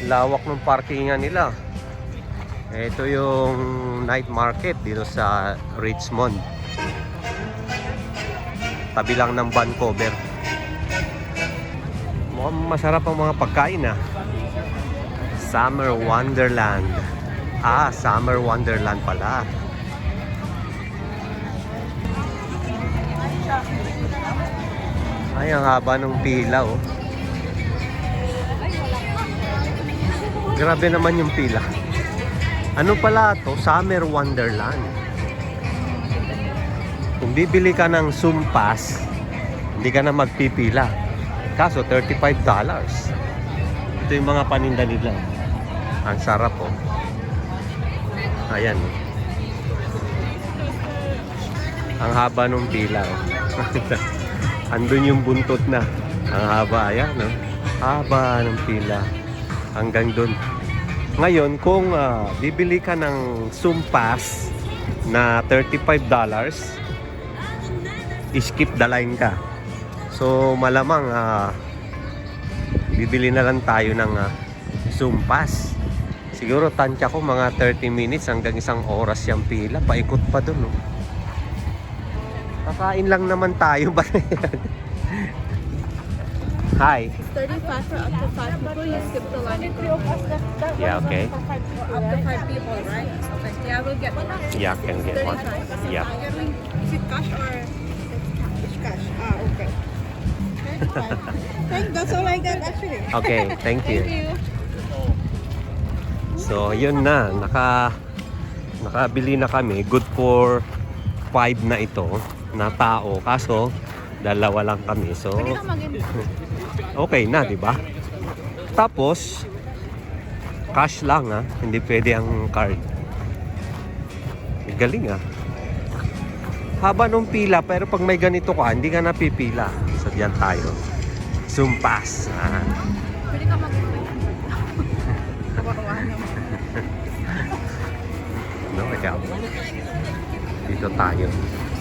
Lawak ng parkingan nila. Ito yung night market dito sa Richmond. Tabi lang ng Vancouver. Mukhang masarap ang mga pagkain ah. Summer Wonderland. Ah, Summer Wonderland pala. Ay, ang haba ng pila oh. Grabe naman yung pila. Ano pala to? Summer Wonderland. Kung bibili ka ng Zoom Pass, hindi ka na magpipila. Kaso $35. Ito yung mga paninda nila. Ang sarap oh. Ayan. Ang haba ng pila oh. Andun yung buntot na. Ang haba, ayan no? Haba ng pila. Hanggang dun. Ngayon, kung bibili ka ng Zoom Pass na $35, skip the line ka. So, malamang bibili na lang tayo ng Zoom Pass. Siguro tansya ko mga 30 minutes hanggang 1 oras yung pila. Paikot pa dun, no? Kakain lang naman tayo ba? Hi. 35 for up to 5 people. You skip the line and go. Yeah, okay. Up to 5 people, right? Okay. Yeah, we'll get one. Yeah, can get one. 35. Yeah. Is it cash or? It's cash. Ah, okay. Okay, that's all I got actually. Okay, thank you. Thank you. So, yun na. Nakabili na kami. Good for 5 na ito na tao. Kaso, dalawa lang kami. So, Pwede ka mag-in. okay na, di ba? Tapos, cash lang ha. Hindi pwede ang card. Galing ah. Haba nung pila, pero pag may ganito ka, hindi ka napipila. So, diyan tayo. Zoom Pass. Pwede ka mag-in. Kawawa naman. No, ikaw. Dito tayo.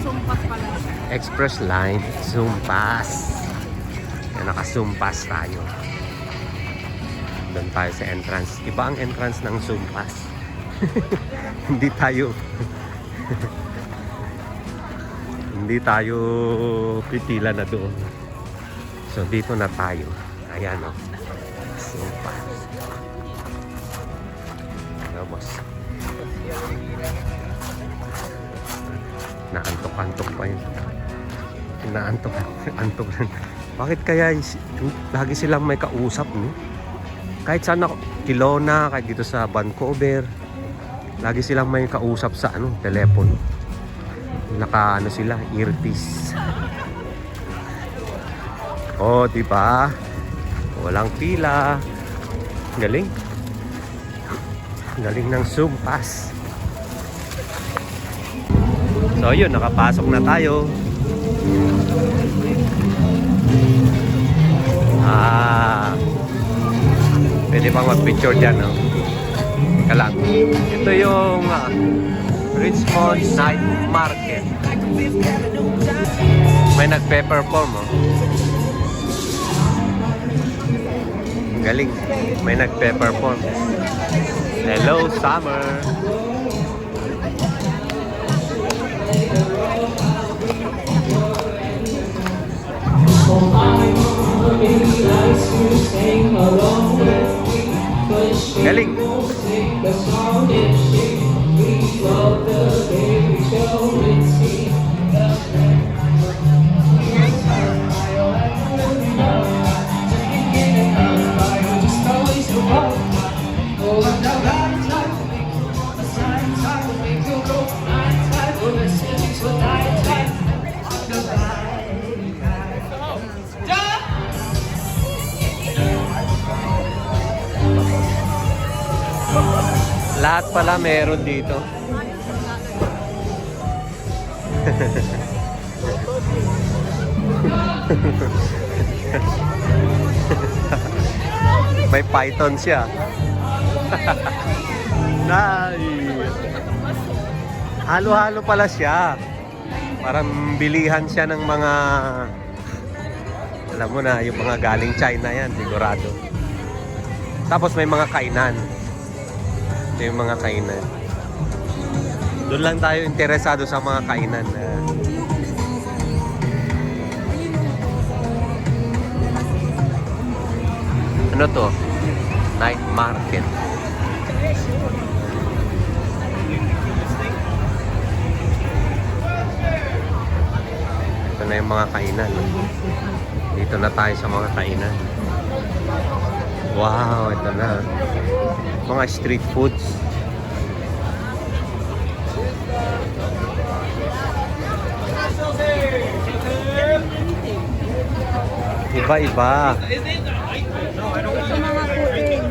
Sumpas pala. Express line, Zoom Pass. Kaya naka-Zoom Pass tayo. Doon tayo sa entrance. Iba ang entrance ng Zoom Pass. Hindi tayo hindi tayo pipila na doon. So dito na tayo. Ayan o. Zoom Pass. Ano boss? Naantok-antok pa yun. Naantok lang. Bakit kaya lagi silang may kausap, no? Kahit saan ako, Kelowna, kahit dito sa Vancouver, lagi silang may kausap sa telepono. Sila, earpiece. Oh, di ba? Walang pila. Galing. Galing ng Zoom Pass. So yun, nakapasok na tayo. Pwede pang mag-picture dyan, no? Teka lang. Ito yung Richmond Night Market. May nagpe-perform, oh. Galing. May nagpe-perform. Hello, Summer. Galing. Lahat pala meron dito. May python siya. Halo-halo pala siya. Parang bilihan siya ng mga, alam mo na, yung mga galing China yan, sigurado. Tapos may mga kainan. Ito yung mga kainan. Doon lang tayo interesado sa mga kainan. Ano to? Night market. Ito na yung mga kainan. Dito na tayo sa mga kainan. Wow, ito na. Mga street foods. Iba-iba. Ito mga puting.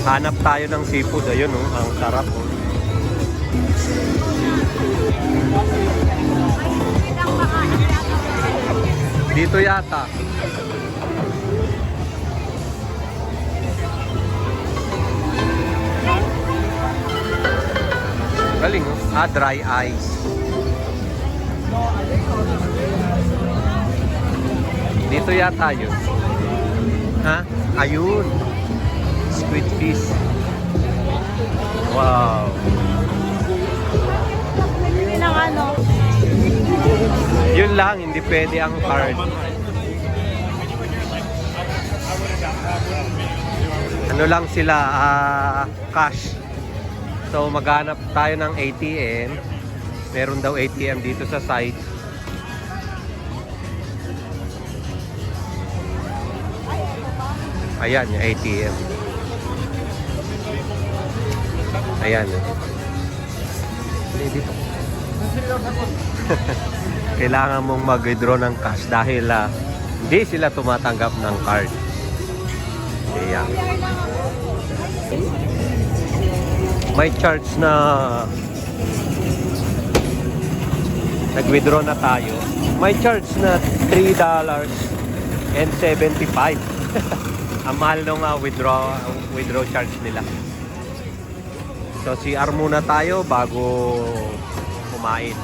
Hanap tayo ng seafood. Ayun, oh, ang sarap. Oh. Dito yata. Galing, oh. Dry ice. Dito yata yun. Ha? Ayun. Squid fish. Wow. Bili ng ano. Yun lang, hindi pwede ang card. Ano lang sila, cash. So maghanap tayo ng ATM. Meron daw ATM dito sa site. Ayan yung ATM. Ayan. Dito. Kailangan mong mag-withdraw ng cash dahil hindi sila tumatanggap ng card. Ayan. May charge na nag-withdraw na tayo. May charge na $3.75. Ang mahal nung withdraw charge nila. So CR muna tayo bago kumain.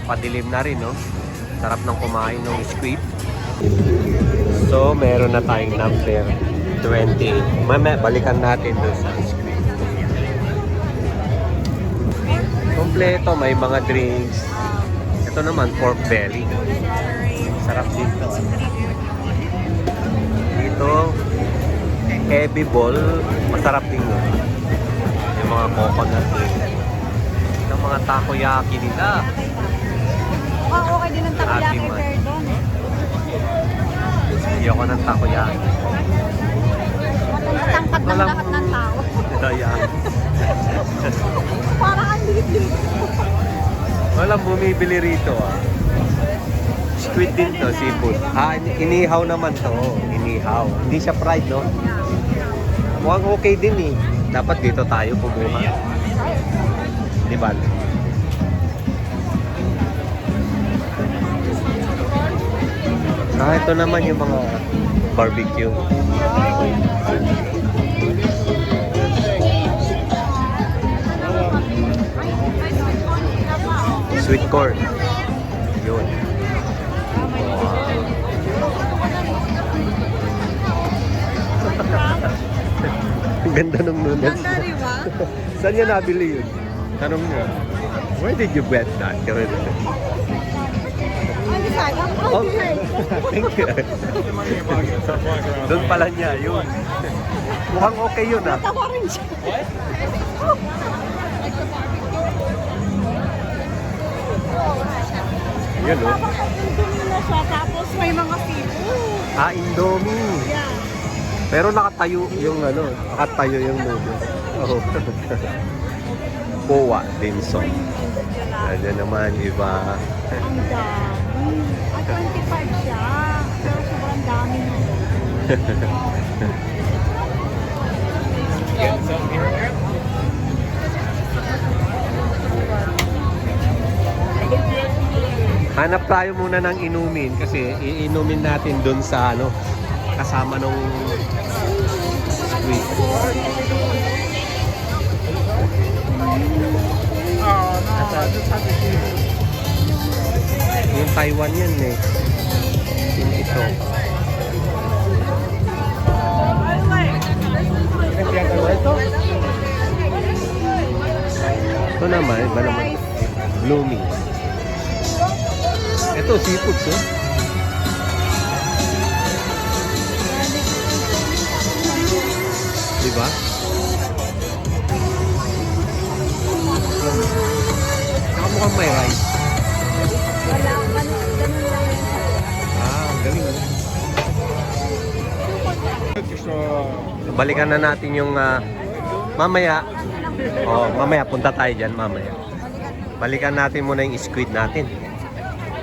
Padilim na rin, no? Sarap ng kumain ng squid. So meron na tayong number 20. Mamaya balikan natin doon sa squid. Kompleto, may mga drinks. Ito naman, pork belly. Sarap dito. Dito, heavy ball. Masarap din yun. Yung mga coconut drink. Yung mga takoyaki nila. Okay din ang takoyaki, Ati man. pero doon. Ayoko ng takoyaki. Matangkad ng Walang- lahat ng tao. Ayan. Parang ang liit-liit. Walang bumibili rito, Squid din to, seafood. Inihaw naman to. Inihaw. Hindi siya fried, no? Mukhang okay din, eh. Dapat dito tayo kumuha. Di ba? Ito naman yung mga barbecue. Sweet corn. Yun. Ang ganda ng noodles. Ganda, di ba? Saan niya nabili yun? Tanong mo. Where did you get that? Ano sayang? Oh, thank you. Doon pala niya, yun. Mukhang okay yun, Tawa rin siya. Yun, oh. Indomie na siya, tapos may mga seafood. Indomie. Yeah. Pero nakatayo yung nakatayo yung noodles. Oh. Powa, Dinson. Ayan naman, iba. Ang dami. 25 siya. Pero sobrang dami na. Hanap tayo muna ng inumin kasi iinumin natin doon sa kasama nung squid. Taiwan yan eh. Yung ito. Ito naman, iba naman. Blooming. Ito, seafood to. Diba? Mukhang may rice. Wala, ganun lang yun. Ang galing. Balikan na natin yung mamaya. Mamaya punta tayo dyan mamaya. Balikan natin muna yung squid natin.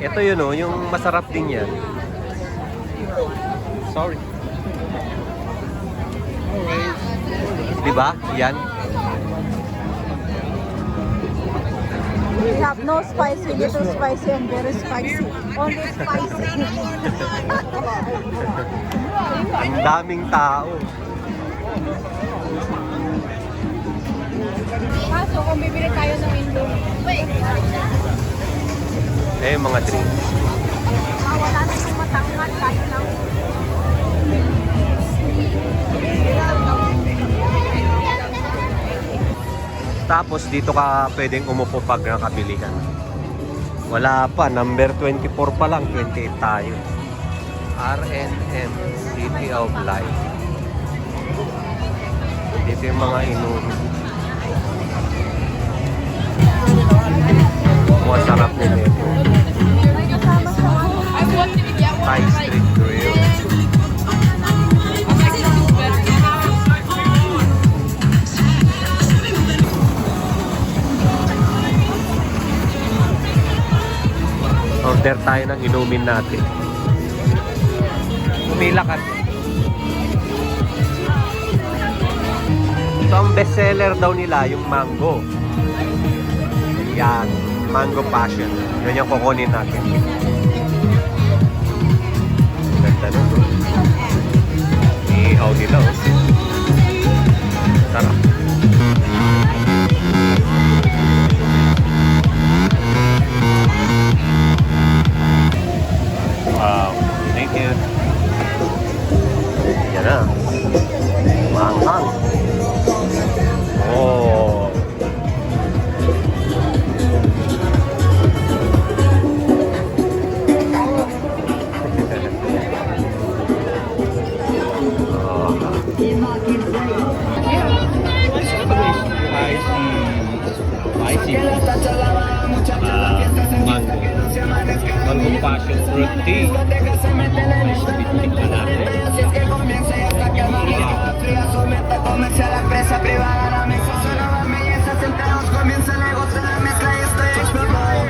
Ito yun yung masarap din yan. Sorry. Diba? Yan. We have no spicy, little spicy, and very spicy. Only spicy. Ang daming tao. Kaso kung bibili tayo ng Indomie, Mga drinks. wala na yung matangkat tayo lang. Tapos dito ka pwedeng umupo pag nakabili ka. Wala pa, number 24 pa lang, 28 tayo. RNM, City of Life. Dito yung mga inumin. Masarap nila ito. Thai Street Grill. Order tayo ng inumin natin. Pumila ka. Ito ang bestseller daw nila, yung mango. Yan, mango passion. Yun yung kukunin natin. Ganda nun. Ihaw nila. Sarap. Wow, thank you. Yan na. Manghang. Oh. Mango passion fruit tea. Tikman natin. Comerse a la empresa privada, la mesa solo más belleza, sentados comienza el negocio, la mezcla y estoy explotado.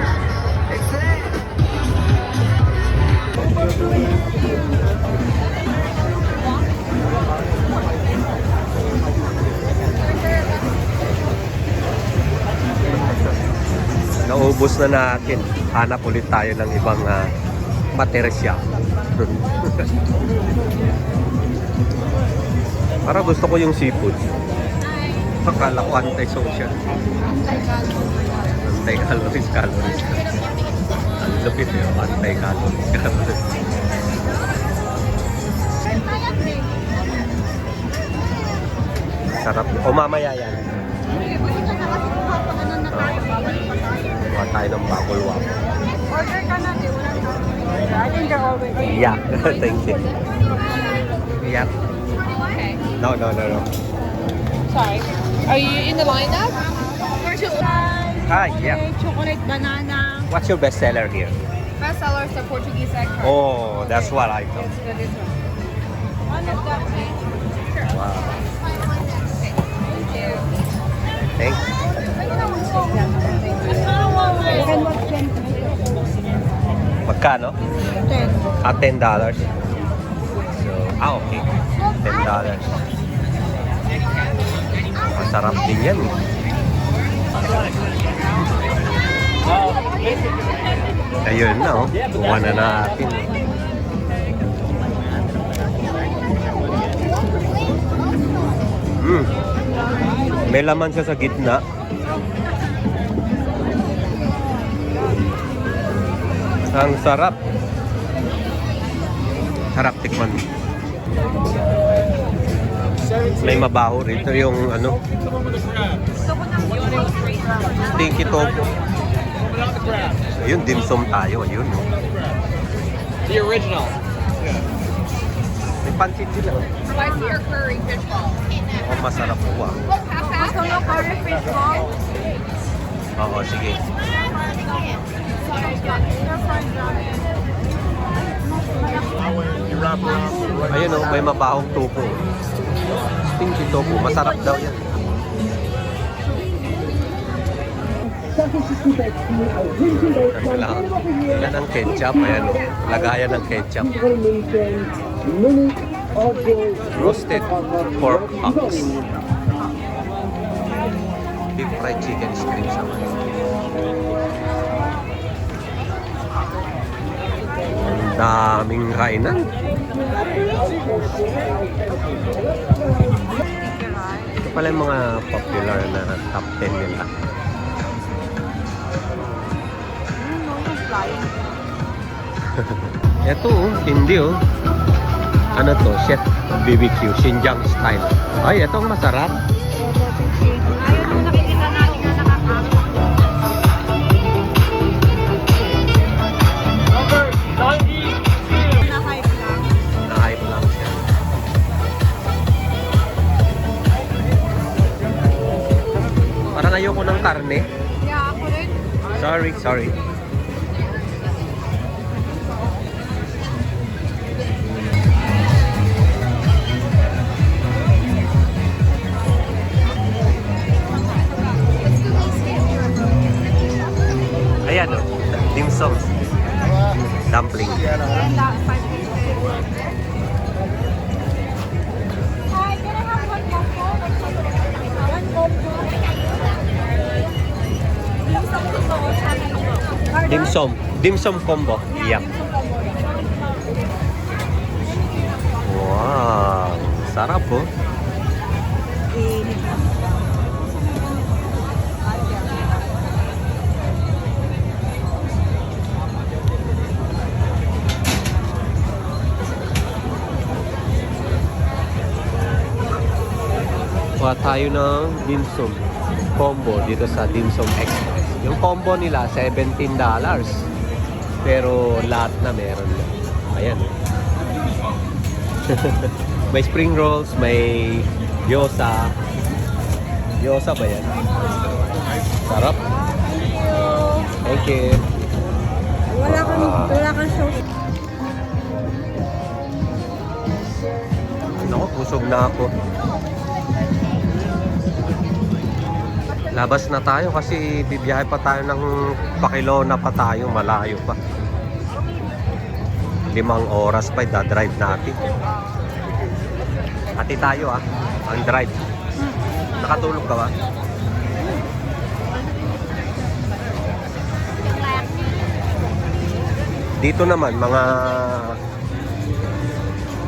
Naubos na natin. Hanap ulit tayo ng ibang materesya. Para gusto ko yung seafood. Akala ko anti-social. Anti-calories. Ang lupit anti-calories. Sarap. O mamaya yan. Kuha tayo ng bubble wrap. Order ka na, di wala na. I think they're already. Yeah, thank you. Yeah. Okay. No. Sorry. Are you in the lineup? Hi, yeah. Chocolate banana. What's your best seller here? Best seller is the Portuguese egg tart. Oh, that's what I thought. It's good, isn't it? One of that, please. Wow. Thank you. Thanks. Magkano? 10. $10. So, okay. $10. Masarap din yan. Ayun na, Kuha na natin. May laman siya sa gitna. Ang sarap. Sarap tikman. May mabaho rito yung ano. Stinky tofu. Ayun, dim sum tayo. Ayun. The original. May pansit sila. Spicy or curry fish ball? Oh, masarap po ah. Gusto mo curry fish ball? Oo, sige. Ayun oh, may mabahong tofu. Stinky tofu. Masarap daw yan. Yan ang ketchup. Ayan oh. Lagayan ng ketchup. Roasted pork hocks. Deep fried chicken strips naman. Ang daming kainan. Ito pala yung mga popular na top 10 nila. Ito oh, hindi oh. Ano to? Chef BBQ, Xinjiang style. Ay, ito ang masarap. Na-hype lang siya. Parang ayoko ng karne. Yeah, ako rin. Sorry. Ayan o, dim sum. Dumpling. Hi, can I have one combo? One combo. Dim sum combo. Yeah. Wow, sarap po. Kuha tayo ng dim sum combo dito sa Dim Sum Express. Yung combo nila $17. Pero lahat na meron na. Ayan. May spring rolls, may gyoza. Gyoza ba yan? Sarap. Thank you. Wala kang sauce. Naku, busog na ako. Labas na tayo kasi bibiyahe pa tayo ng Pakilona pa tayo, malayo pa. 5 oras pa dadrive natin. Hati tayo ang drive. Nakatulog ka ba? Dito naman mga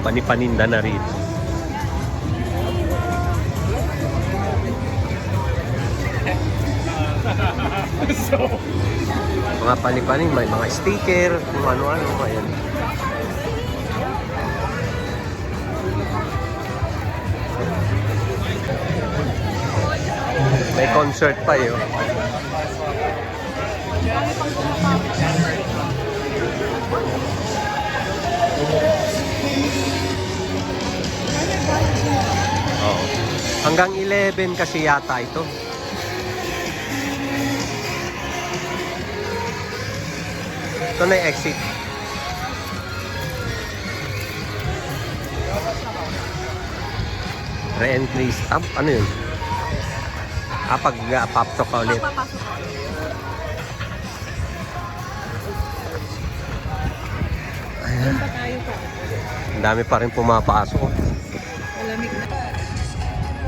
panipaninda na rito. Mga panipanin, may mga sticker, kung ano-ano, ayan. May concert pa yun. Oo. Hanggang 11 kasi yata ito. Ito na yung exit. Re-entry stamp? Ano yun? Pag papasok ka ulit. Doon pa tayo pa. Ang dami pa rin pumapasok. Malamig na.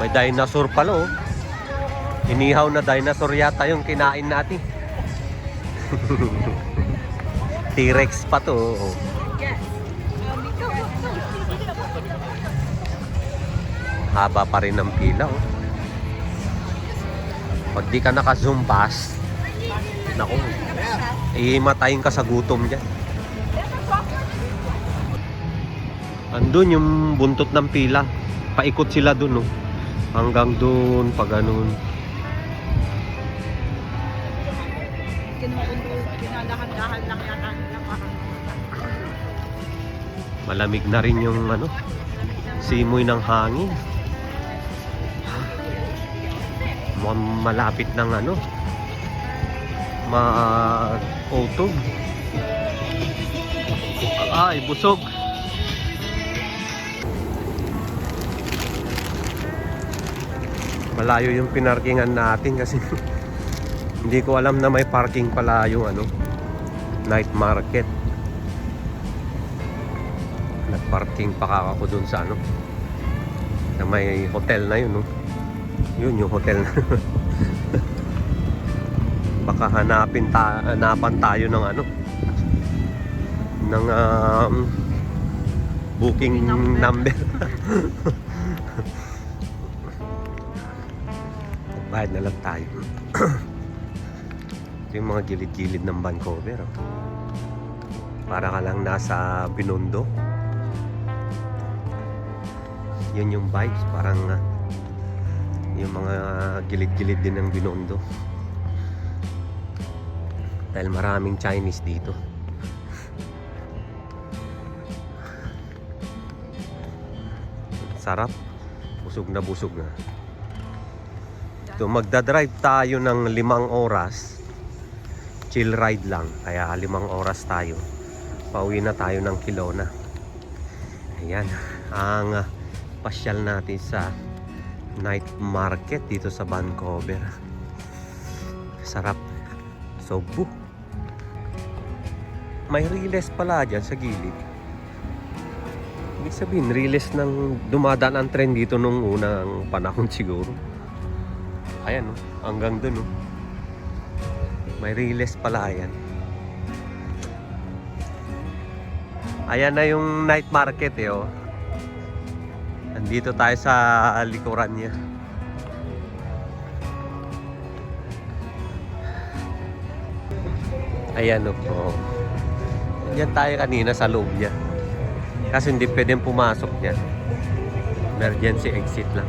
May dinosaur pala oh. Inihaw na dinosaur yata yung kinain natin. T-Rex pa to. Oh. Yes. Haba pa rin ng pila oh. Pag di ka naka-zoom pass, Naku, imatayin ka sa gutom dyan. Andun yung buntot ng pila. Paikot sila dun, oh. Hanggang dun, pa ganun. Kinadahan-dahan lang yata nila parang. Malamig na rin yung ano, simoy ng hangin. Mukhang malapit ng ano, ma-autumn. Ay, busog. Malayo yung pinarkingan natin kasi hindi ko alam na may parking pala yung ano, night market. Nagparking pa ako dun sa ano, na may hotel na yun, no? Yun yung hotel na. Baka hanapan tayo ng ano, ng booking number. Bayad na lang tayo. Ito yung mga gilid-gilid ng Vancouver, oh. Para ka lang nasa Binondo. Yun yung vibes, parang yung mga gilid-gilid din ng Binondo. Dahil maraming Chinese dito. Sarap. Busog na busog na. So, magdadrive tayo ng 5 oras. Chill ride lang. Kaya 5 oras tayo. Pauwi na tayo ng Kelowna. Ayan. Ang pasyal natin sa night market dito sa Vancouver. Sarap. Sobu. May riles pala dyan sa gilid. Ibig sabihin, riles ng dumadaan ang tren dito nung unang panahon siguro. Ayan, oh, hanggang dun, oh. May riles pala, ayan. Ayan na yung night market, eh, oh. Nandito tayo sa likuran niya. Ayan, oh. Yan tayo kanina sa loob niya. Kasi hindi pwedeng pumasok niya. Emergency exit lang.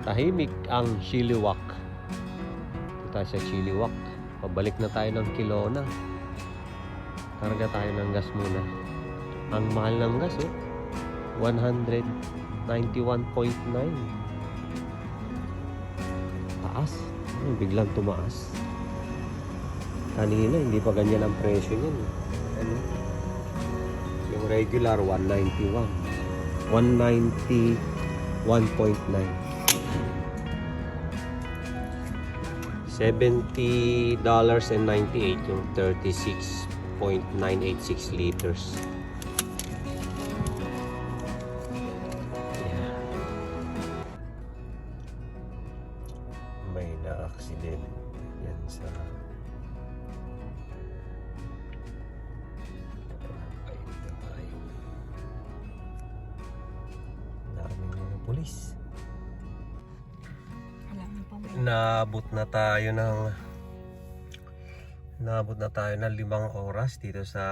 Tahimik ang Chilliwack. Dito tayo sa Chilliwack. Pabalik na tayo ng Kelowna. Karga tayo ng gas muna. Ang mahal ng gas, oh. 191.9. Taas. Biglang tumaas. Kanina hindi pa ganyan ang presyo niyan. Ano? Yung regular 191. 191.9. $70.98 yung 36.986 liters. Yeah. May na-accident yan sa daming mga pulis. Naabot na tayo ng 5 oras dito sa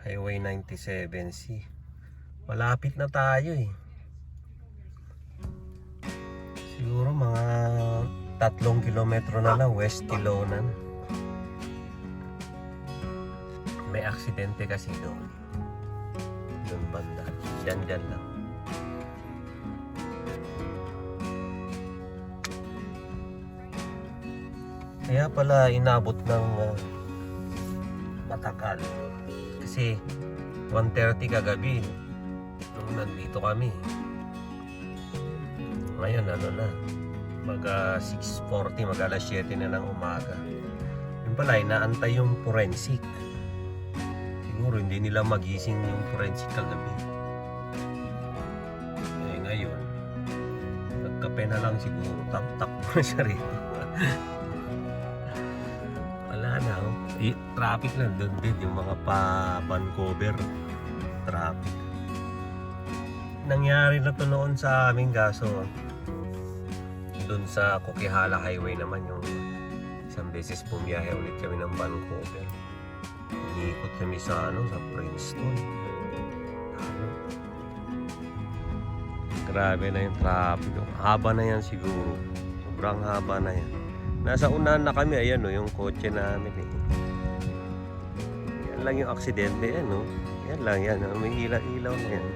Highway 97C. Malapit na tayo, eh. Siguro mga 3 kilometro na lang West Kelowna. May aksidente kasi doon. Doon banda. Diyan lang. Kaya pala inabot ng matagal. Kasi 1:30 kagabi nung nandito kami. Ngayon ano na, mag 6:40, mag alas 7 na ng umaga. Yun pala, inaantay yung forensic. Siguro hindi nila magising yung forensic kagabi. Eh ngayon, nagkape na lang siguro, tap-tap mo na siya rito. Wala na, oh. Traffic na doon din, yung mga pa-Vancouver. Traffic. Nangyari na to noon sa aming kaso. Doon sa Coquihalla Highway naman, yung isang beses pumiyahe ulit kami ng Vancouver. Iikot kami sa sa Princeton. Grabe na yung traffic. Haba na yan siguro. Sobrang haba na yan. Nasa unahan na kami, ayan yung kotse namin Yan lang yung aksidente yan Yan lang yan, may ilaw-ilaw na yan.